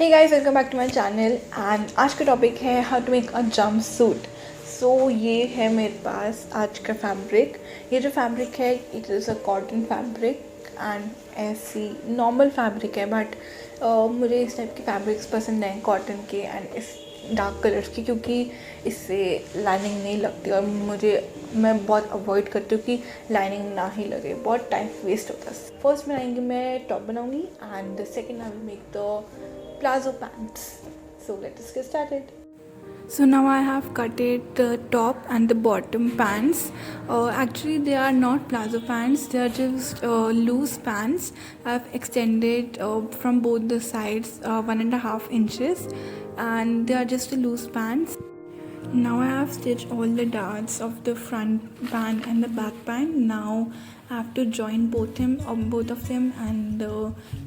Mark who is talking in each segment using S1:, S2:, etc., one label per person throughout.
S1: Hey guys, welcome back to my channel. And आज का topic है how to make a jumpsuit. So ये है मेरे पास आज का फैब्रिक। ये जो फैब्रिक है it is a cotton fabric and ऐसी नॉर्मल फैब्रिक है, बट मुझे इस टाइप की फैब्रिक्स पसंद हैं कॉटन के एंड इस डार्क कलर्स की, क्योंकि इससे लाइनिंग नहीं लगती और मैं बहुत अवॉइड करती हूँ कि लाइनिंग ना ही लगे, बहुत टाइम वेस्ट होता है। फर्स्ट बनाएंगे, मैं टॉप बनाऊंगी and second I will make the plazo pants. So let us get started. So now I have cutted the top and the bottom pants. Actually they are not plazo pants, they are just loose pants. I've extended from both the sides 1.5 inches, and they are just a loose pants. Now I have stitched all the darts of the front band and the back band. Now I have to join both of them, and the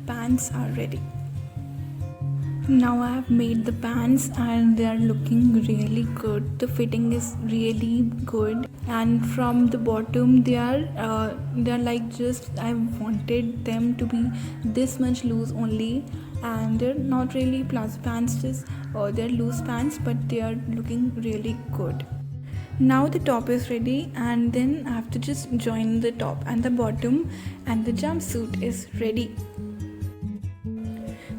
S1: pants are ready. Now I have made the pants and they are looking really good. The fitting is really good, and from the bottom they are like, just I wanted them to be this much loose only, and they're not really plazo pants, just they're loose pants, but they are looking really good. Now the top is ready, and then I have to just join the top and the bottom, and the jumpsuit is ready.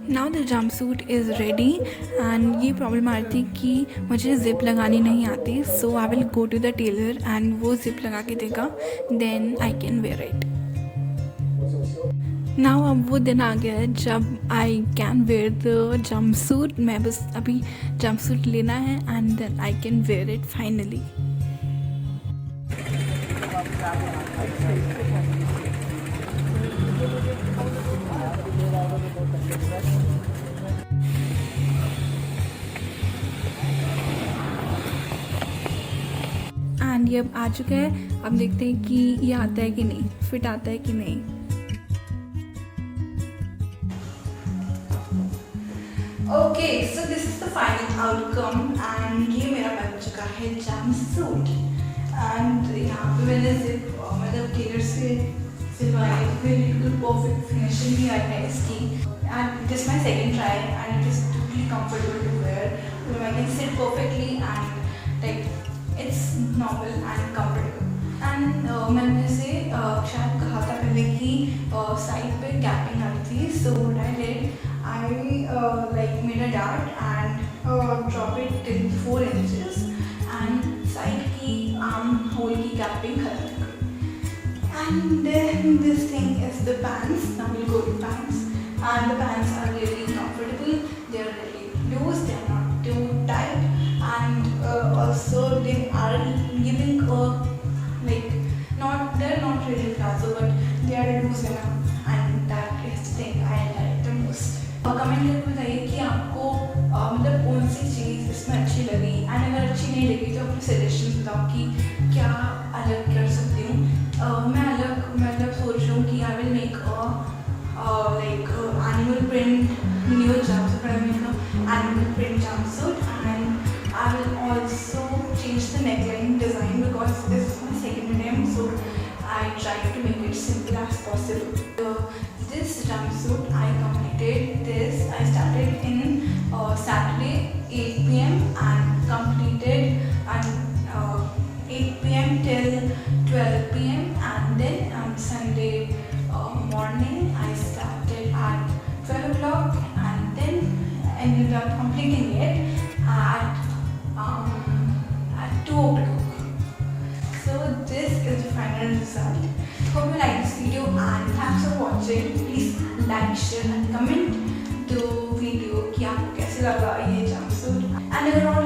S1: Now the jumpsuit is ready. And ये problem आ रही थी कि मुझे zip लगानी नहीं आती, so I will go to the tailor and वो ज़िप लगा के देगा, then I can wear it. Now अब वो दिन आ गया है जब I can wear the jumpsuit. मैं बस अभी जंपसूट लेना है and then I can wear it finally. And ये अब आ चुका है। अब देखते हैं कि ये आता है कि नहीं, फिट आता है कि नहीं। Okay, so this is the final outcome and ये मेरा बन चुका है जंपसूट। एंड यहाँ पे मैंने मतलब टेलर से सिलवाई, फिर बिल्कुल परफेक्ट फिनिशिंग भी आई है इसकी। And it is my second try and it is totally comfortable to wear. I can sit perfectly and like it's normal and comfortable. And मैंने से शायद कहा था पहले कि साइड पे गैपिंग आ रही थी, so what I did, I like made a dart and drop it till 4 inches and side की आर्म होल की गैपिंग खत्म कर। And then this thing is the pants. Now will go to pants and the pants are really comfortable, they are really loose, they are not too tight, and also they are giving like they're not really plazo, but they are loose enough, and that is the thing I like the most. Comment करके बताइए कि आपको मतलब कौन सी चीज़ इसमें अच्छी लगी, and अगर अच्छी नहीं लगी तो अपने सजेशन बताओ कि क्या अलग कर सकती हूँ। मैं अलग मतलब सोच रही हूँ कि I will make like animal print new jumpsuit, but I mean animal print jumpsuit, and I will also change the neckline design because this is my second attempt, so I try to make it simple as possible. This jumpsuit I completed this. I started in Saturday 8 p.m. and completed at 8 p.m. till 12 p.m. and then on Sunday morning I started at 12 o'clock and then ended up completing it at 2 o'clock. So this is the final result. Hope you like this video and thanks for watching. Please like, share and comment the video कि आपको कैसे लगा ये jumpsuit, and अगर और